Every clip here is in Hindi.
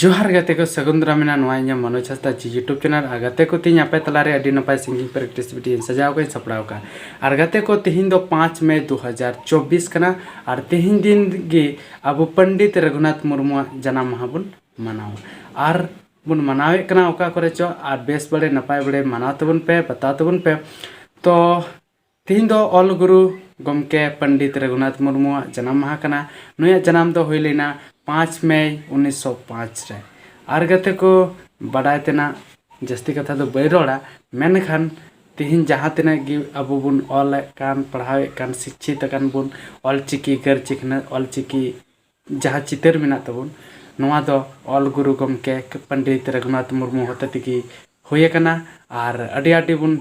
जोहार गते को सगुंदरा मेना नोआ मनोज हंसदा यूट्यूब चैनल और गते को तीन आपे तलारे अडी नपाय सिंगिंग प्रैक्टिस वीडियो सजाव को सपड़ाव का और गते को तीन दो 5 मई 2024 कना और तीन दिन गे अब पंडित रघुनाथ मुर्मू जन्म माह बन मनाव और बन मनावे कना ओका करे चो और बेस बड़े नपाय बड़े मनाव तबन पे बता तबन पे तो तीन दो ऑल गुरु गमके पंडित रघुनाथ मुर्मू जन्म माह कना नुया जन्म दो हुई लेना 5 मई 1905 रे और गते को बड़ाय तेना जस्ती कथा दो बै रोड़ा मेनखान तिहिन जहाँ तेना गी अब बुन ऑल कान पढ़ावे कान शिक्षित कान बुन ऑल चिकी कर चिकना ऑल चिकी जहाँ चितर मेना तबुन नोआ दो ऑल गुरु गमके पंडित रघुनाथ मुर्मू होते तिकी हुए कना और अडी अडी बुन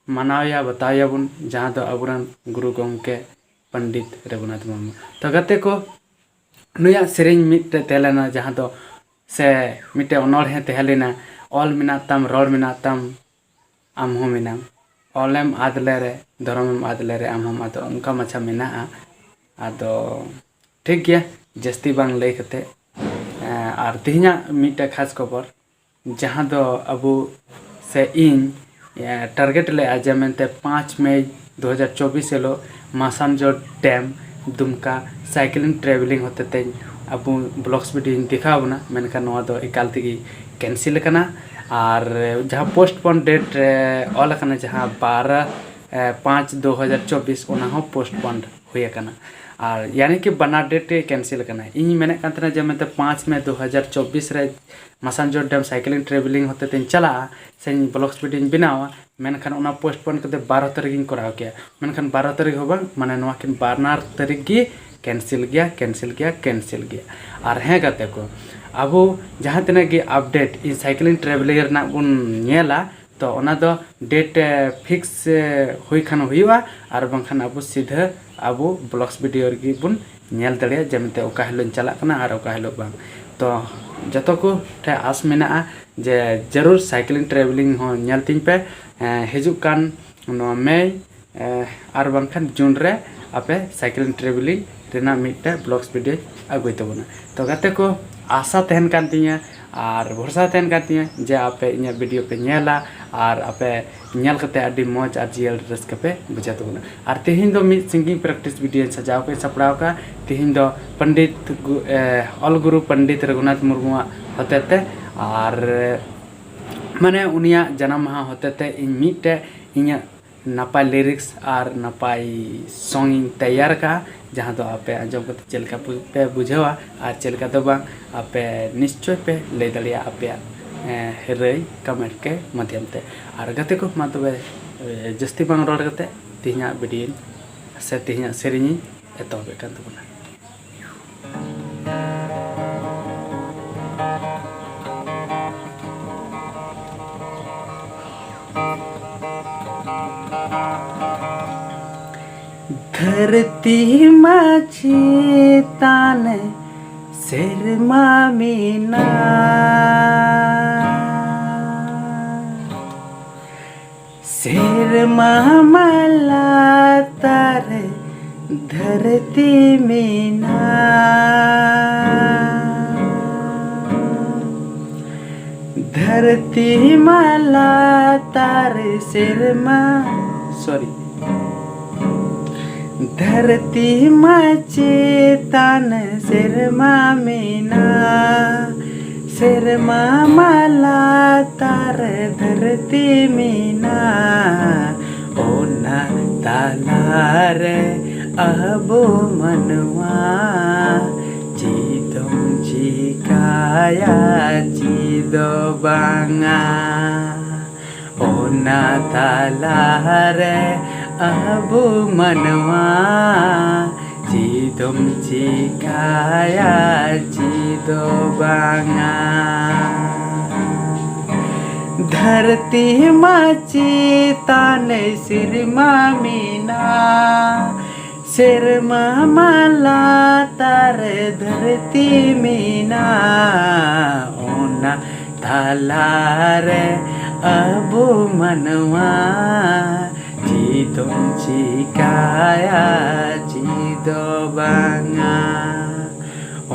मनावया बताया बुन जहाँ दो अबुरन गुरु गमके पंडित रघुनाथ मुर्मू तो गते को नुया सेरेंग मिट्टे तेलेना जहाँ दो से मिट्टे अनोढ़े तेहलेना ऑल मिना तम रोड मिना तम आमहो मिना ऑलम आदले रे धर्मम आदले रे आमहम आदो उनका मच्छा मिना आदो ठीक गया जस्ती बांग लई कते और तिहिना मिट्टे खास खबर जहाँ दो अबू से इन टारगेट ले आजे मेनते 5 मई 2024 हेलो Massanjore dam Dumka cycling travelling होते थे अब ब्लॉग्स वीडियो दिखा बना मेनका नोआ दो एकाल तेगी कैंसिल करना और जहाँ पोस्टपोन डेट ऑल करना जहाँ 12/5/2024 ओना हो पोस्टपोन हुए करना और यानी कि बना डेट कैंसिल करना इन मेने कंतना जब मैं 5 मई 2024 रे मासामजो डैम साइकिलिंग ट्रेवलिंग होते थे चला से ब्लॉग्स वीडियो बनावा मेनखान ओना पोस्टपोन करते 12 तारीख कराव किया मेनखान 12 तारीख हो बंग माने नोआ किन 12 तारीख की कैंसिल गया और हें गते को अब जहाँ तना की अपडेट इन साइकिलिंग ट्रेवलिंग रना बुन नेला तो ओना दो डेट फिक्स हुई खान हुआ और बंखान अब सीधा अब ब्लॉग्स वीडियो गी बुन नेल दड़िया जमते ओका हिलो चला कना और ओका हिलो बांग तो जतो को ठे आस मेना जे जरूर साइकिलिंग ट्रेवलिंग हो नेल तिन पे हिजुक कान नो मई और बंखान जून रे आपे साइकिलिंग ट्रेवलिंग रेना मिट्टे ब्लॉग्स वीडियो अगुई तबना तो गते को आशा तहन कान तिया और भरोसा तहन कान तिया जे आपे इन्या वीडियो पे नेला और आपे नेल कते अडी मौज और जियल रस्क पे बुझा तबना और तिहिन दो मी सिंगिंग प्रैक्टिस वीडियो सजाव के सपड़ाव का तिहिन दो पंडित ऑल गुरु पंडित रघुनाथ मुर्मू होते और माने उनिया जन्म माह होते इन मिट्टे इन्या नपाय लिरिक्स और नपाय सॉन्ग तैयार का जहाँ तो आपे आजम करते चलका पे बुझेवा और चलका तो बांग आपे निश्चय पे ले दलिया आपे रई कमेंट के माध्यम ते और गते को मा तबे जस्ती बांग रोड करते तिहिना वीडियो से तिहिना सेरिनी एतोबे कान तबना धरती माझी तान सिरमा मीना सिरमा मला तार धरती मीना धरती मला तार सिरमा सॉरी धरती माझी तान सिरमा मीना सिरमा मला तार धरती मीना ओना तालार अबो मनवा चिदम चिकाया चिदो बांगा ओना तालार अबु मनवा चिदम चिकाया चिदो बांगा धरती माझी तान सिरमा मीना सिरमा मला तार धरती मीना ओना थालार अबु मनवा चिदम चिकाया चिदो बांगा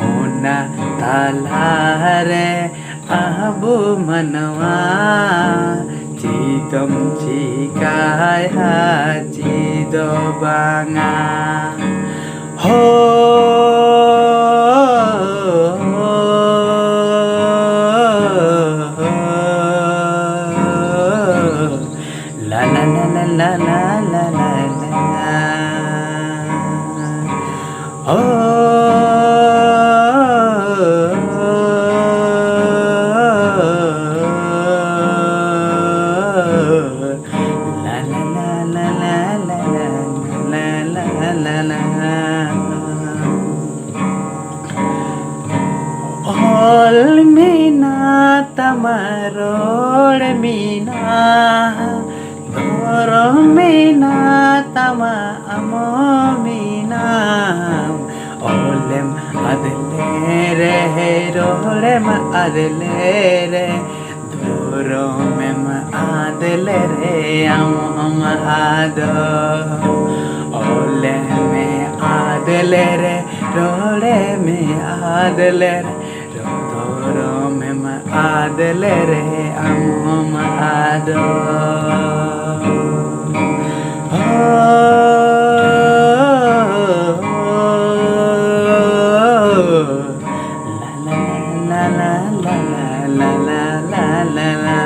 ओना तालारे abu manwa cidom cikai cido banga ho la la la la la la la la oh tamaror mina doro mina tama amo mina olem adlere rolem adlere doro mem adlere am ado olem adlere rolem adlere adlere am ado la la la la la la la la la la la la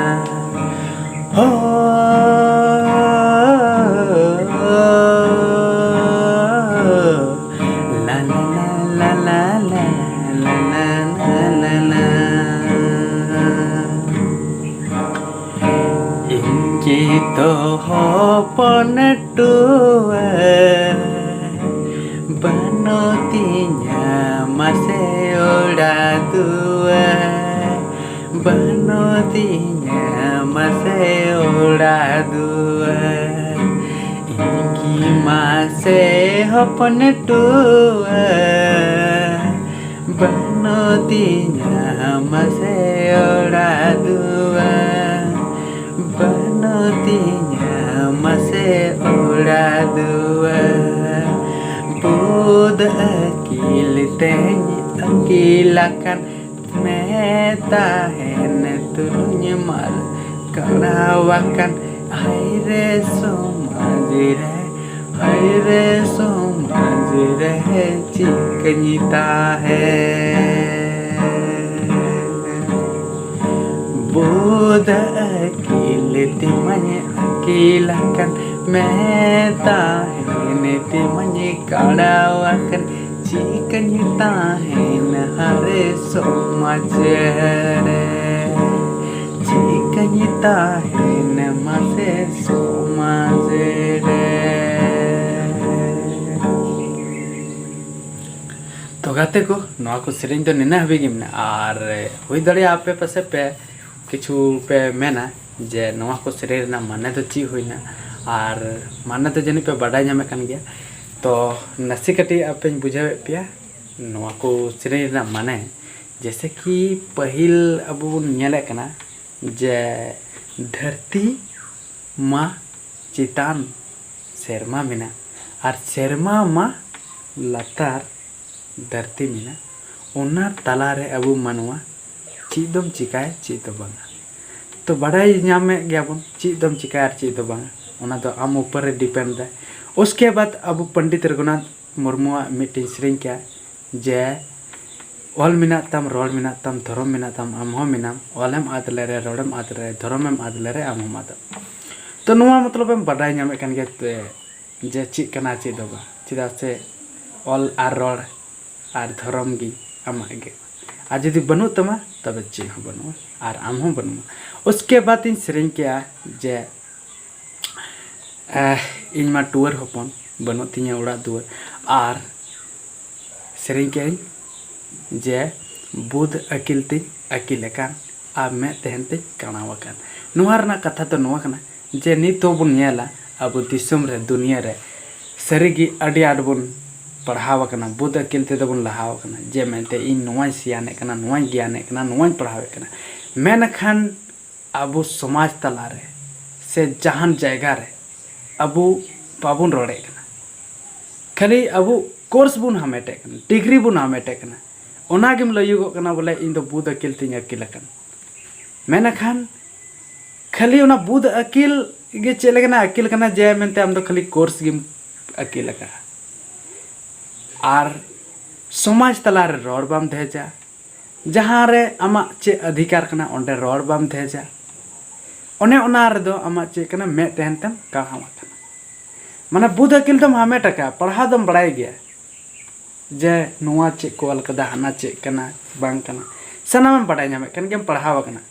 Kita hopon tua banotinya masih udah tua banotinya masih udah tua ini masih hopon tua banotinya masih udah tua banotinya masih udah dua Buddha akil tenyi akilakan meta hene tulunya mal karawakan aire somajire cikanyita hai Buddha akil timanya akilakan meta hene timanya karawakan cikanyita hene hare somajire cikanyita hene mase somajire तो गाते को नवा को सेरेंज तो निना हबी गिमना और हुई दड़िया आपे पासे पे किछु पे मेना जे नवा को सेरेंज ना माने तो ची हुईना और माने तो जनी पे बड़ाई नामे कान गया तो नसी कटी आपे बुझावे पिया नवा को सेरेंज ना माने जैसे कि पहिल अब नेले कना जे धरती मा चितान सेरमा मिना और सेरमा मा लतार धरती मिना उन्ना तलारे अबू मनवा चीदम चिकाय चीतो बांगा तो बड़ाई नामे गयाबन चीदम चिकाय चीतो बांगा उना तो आम ऊपर डिपेंड है। उसके बाद अबू पंडित रघुनाथ मुर्मुआ मीटिंग श्रेणी क्या जे ऑल मिना तम रोड मिना तम धर्म मिना तम आम हो मिना ऑलम आदले रे रोडम आदले रे धर्म एम आदले रे आम हम आदम तो नुआ मतलब हम बड़ाई नामे कान गया जे ची कना चीदो बा चिदा से ऑल आर रोड और धर्म की आमागे आज यदि बनू तमा तब ची हो बनू और आम हो बनू उसके बाद इन सेरेंज क्या जे इन मा टूर होपन बनू तीन उड़ा दुआर और सेरेंज क्या जे बुध अकिल ती अकिल कान आ में तहन ती कानावकान नुहार ना कथा तो नुआ कना जे नितो बुन नेला अब दिसम रे दुनिया रे सरीगी अडी आडबुन पढ़ाव कना बुध अकिल ते दबुन लहाव कना जे मेनते इन नोय सियाने कना नोय ज्ञाने कना नोय पढ़ावे कना मेनखान अबु समाज तला रे से जहान जायगा रे अबु बाबुन रोड़े कना खाली अबु कोर्स बुन हमेटे कना डिग्री बुन हमेटे कना ओनागिम लयुगो कना बोले इन दो बुध अकिल तिन अकिल कन मेनखान खाली उना बुध अकिल गे चेले कना अकिल कना जे मेनते आम दो खाली कोर्स गिम अकिल का आर समाज तलार रोड बाम धेजा जहाँ रे आमा चे अधिकार कना ओंडे रोड बाम धेजा ओने ओना रे दो आमा चे कना मे तेहनतम का हमा कना माने बुध अकिल दम हमें टका पढ़ा दम बड़ाई गया जे नुआ चे को अलकदा हना चे कना बांग कना सनाम बड़ाई नामे कन गेम पढ़ावा कना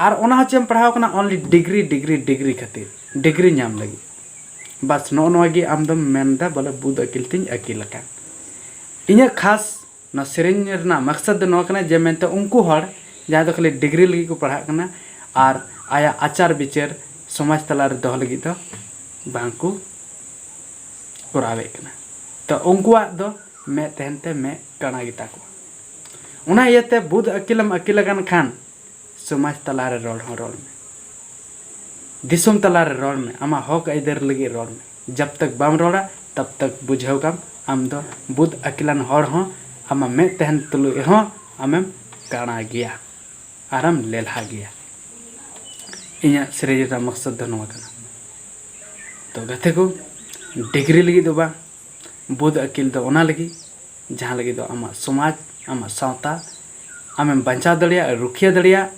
आर ओना चेम पढ़ाव कना ओनली डिग्री डिग्री डिग्री खातिर डिग्री नाम लगी बस नो नोगी आम दम मेनदा बोले बुध अकिल तिन अकिल का इन्हें खास ना सेरेन रना मकसद नो कना जे मेनते उनको हर जहाँ दो खाली डिग्री लगी को पढ़ा कना आर आया आचार विचार समाज तलार दो लगी तो बांको कोरावे कना तो उनको दो मैं तेहनते मैं कना गिता को उना येते बुध अकिलम अकिल कन खान समाज तलारे रोड में दिसुम तलारे रोड में आमा हक इधर लगी रोड में जब तक बाम रोड़ा तब तक बुझाव काम आम दो बुध अकिलन हर हो आमा में तेहन तुलु हो आमेम काना गया आराम लेलहा गया इन्या सेरेज रा मकसद दो नवा कना तो गथे को डिग्री लगी दो बा बुध अकिल दो ओना लगी जहाँ लगी दो आमा समाज आमा सावता आमेम बंचा दड़िया रुखिया दड़िया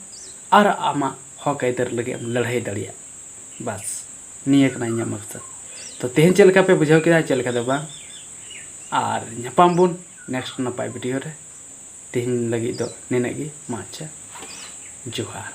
और आमा हक इधर लगे लड़ाई दड़िया बस निये कना इन्या मकसद तो तेहन चलका पे बुझाव के चलका दो बा और नपाम बुन नेक्स्ट नपाय वीडियो रे तेहन लगी दो नेने गी माचा जोहार।